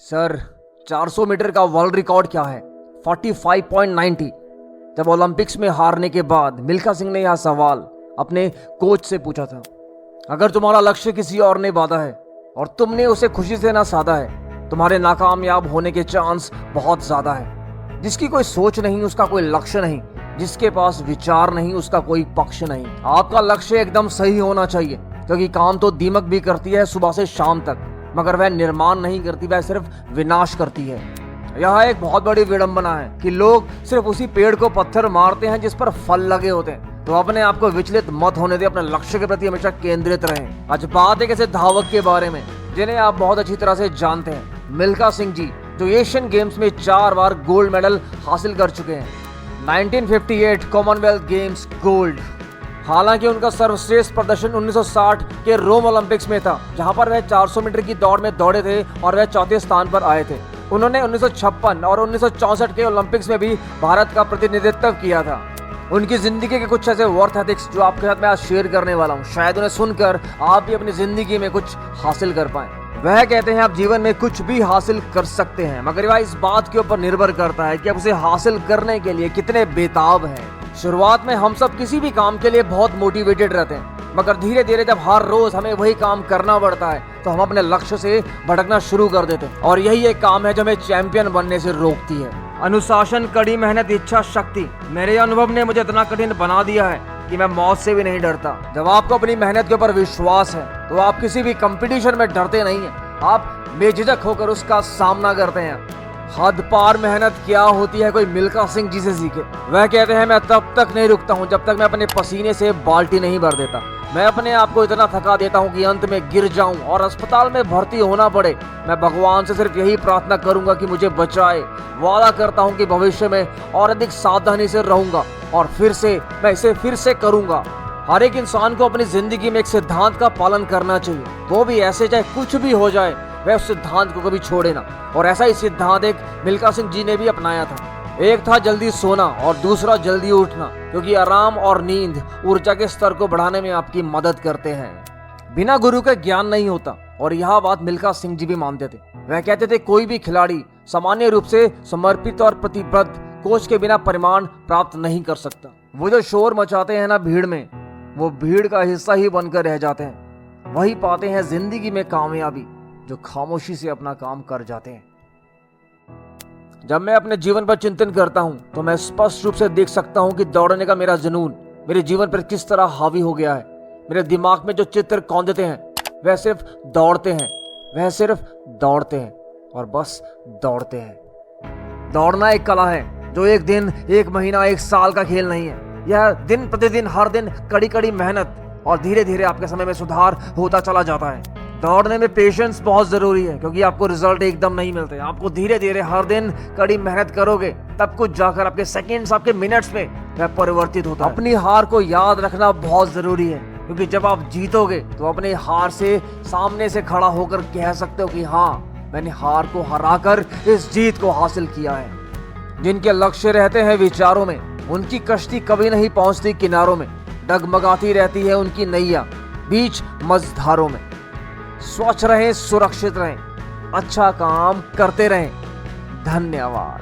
Sir 400 metre का world record क्या है? 45.90। जब ओलंपिक्स में हारने के बाद मिल्खा सिंह ने यह सवाल अपने कोच से पूछा था। अगर तुम्हारा लक्ष्य किसी और ने बांधा है और तुमने उसे खुशी से ना साधा है, तुम्हारे नाकामयाब होने के चांस बहुत ज्यादा है। जिसकी कोई सोच नहीं, उसका कोई लक्ष्य नहीं, जिसके पास विचार नहीं, उसका कोई पक्ष नहीं। आपका लक्ष्य एकदम सही होना चाहिए, क्योंकि काम तो दीमक भी करती है सुबह से शाम तक, मगर वह निर्माण नहीं करती, वह सिर्फ विनाश करती है। यह एक बहुत बड़ी विडंबना है कि लोग सिर्फ उसी पेड़ को पत्थर मारते हैं जिस पर फल लगे होते हैं। तो अपने आप को विचलित मत होने दे, अपने लक्ष्य के प्रति हमेशा केंद्रित रहें। आज बात एक ऐसे धावक के बारे में जिन्हें आप बहुत अच्छी तरह से जानते हैं, मिल्खा सिंह जी, जो एशियन गेम्स में 4 बार गोल्ड मेडल हासिल कर चुके हैं। 1958 कॉमनवेल्थ गेम्स गोल्ड। हालांकि उनका सर्वश्रेष्ठ प्रदर्शन 1960 के रोम ओलंपिक्स में था, जहां पर वह 400 मीटर की दौड़ में दौड़े थे और वह चौथे स्थान पर आए थे। उन्होंने 1956 और 1964 के ओलंपिक्स में भी भारत का प्रतिनिधित्व किया था। उनकी जिंदगी के कुछ ऐसे वर्थ एथिक्स जो आपके साथ मैं आज शेयर करने वाला हूँ, शायद उन्हें सुनकर आप भी अपनी जिंदगी में कुछ हासिल कर पाएं। वह कहते हैं आप जीवन में कुछ भी हासिल कर सकते हैं, मगर वह इस बात के ऊपर निर्भर करता है कि आप उसे हासिल करने के लिए कितने बेताब हैं। शुरुआत में हम सब किसी भी काम के लिए बहुत मोटिवेटेड रहते हैं, मगर धीरे धीरे जब हर रोज हमें वही काम करना पड़ता है तो हम अपने लक्ष्य से भटकना शुरू कर देते हैं। और यही एक काम है जो हमें चैंपियन बनने से रोकती है। अनुशासन, कड़ी मेहनत, इच्छा शक्ति। मेरे अनुभव ने मुझे इतना कठिन बना दिया है कि मैं मौत से भी नहीं डरता। जब आपको अपनी मेहनत के ऊपर विश्वास है तो आप किसी भी कंपटीशन में डरते नहीं हैं, आप बेझिझक होकर उसका सामना करते हैं। हद पार मेहनत क्या होती है, कोई मिल्खा सिंह जी से सीखे। वह कहते हैं मैं तब तक नहीं रुकता हूँ जब तक मैं अपने पसीने से बाल्टी नहीं भर देता। मैं अपने आप को इतना थका देता हूँ कि अंत में गिर जाऊं और अस्पताल में भर्ती होना पड़े। मैं भगवान से सिर्फ यही प्रार्थना करूंगा कि मुझे बचाए। वादा करता हूँ कि भविष्य में और अधिक सावधानी से रहूंगा और मैं इसे फिर से करूंगा। हर एक इंसान को अपनी जिंदगी में एक सिद्धांत का पालन करना चाहिए, वो भी ऐसे चाहे कुछ भी हो जाए, वह उस सिद्धांत को कभी छोड़े ना। और ऐसा ही सिद्धांत एक मिल्खा सिंह जी ने भी अपनाया था। एक था जल्दी सोना और दूसरा जल्दी उठना, क्योंकि आराम और नींद ऊर्जा के स्तर को बढ़ाने में आपकी मदद करते हैं। बिना गुरु के ज्ञान नहीं होता, और यह बात मिल्खा सिंह जी भी मानते थे। वह कहते थे कोई भी खिलाड़ी सामान्य रूप से समर्पित और प्रतिबद्ध कोच के बिना परिणाम प्राप्त नहीं कर सकता। वो जो शोर मचाते हैं ना भीड़ में, वो भीड़ का हिस्सा ही बनकर रह जाते हैं। वही पाते हैं जिंदगी में कामयाबी जो खामोशी से अपना काम कर जाते हैं। जब मैं अपने जीवन पर चिंतन करता हूं तो मैं स्पष्ट रूप से देख सकता हूं कि दौड़ने का मेरा जुनून मेरे जीवन पर किस तरह हावी हो गया है। मेरे दिमाग में जो चित्र कौंधते हैं वह सिर्फ दौड़ते हैं, वह सिर्फ दौड़ते हैं और बस दौड़ते हैं। दौड़ना एक कला है जो एक दिन, एक महीना, एक साल का खेल नहीं है। यह दिन प्रतिदिन, हर दिन कड़ी कड़ी मेहनत और धीरे धीरे आपके समय में सुधार होता चला जाता है। दौड़ने में पेशेंस बहुत जरूरी है, क्योंकि आपको रिजल्ट एकदम नहीं मिलते। आपको धीरे धीरे हर दिन कड़ी मेहनत करोगे तब कुछ जाकर आपके सेकंड्स, आपके मिनट्स में वह परिवर्तित होता है। अपनी हार को याद रखना बहुत जरूरी है, क्योंकि जब आप जीतोगे तो अपने हार से सामने से खड़ा होकर कह सकते हो कि हाँ, मैंने हार को हराकर इस जीत को हासिल किया है। जिनके लक्ष्य रहते हैं विचारों में, उनकी कश्ती कभी नहीं पहुंचती किनारों में। डगमगाती रहती है उनकी नैया बीच मझधारों में। स्वच्छ रहें, सुरक्षित रहें, अच्छा काम करते रहें। धन्यवाद।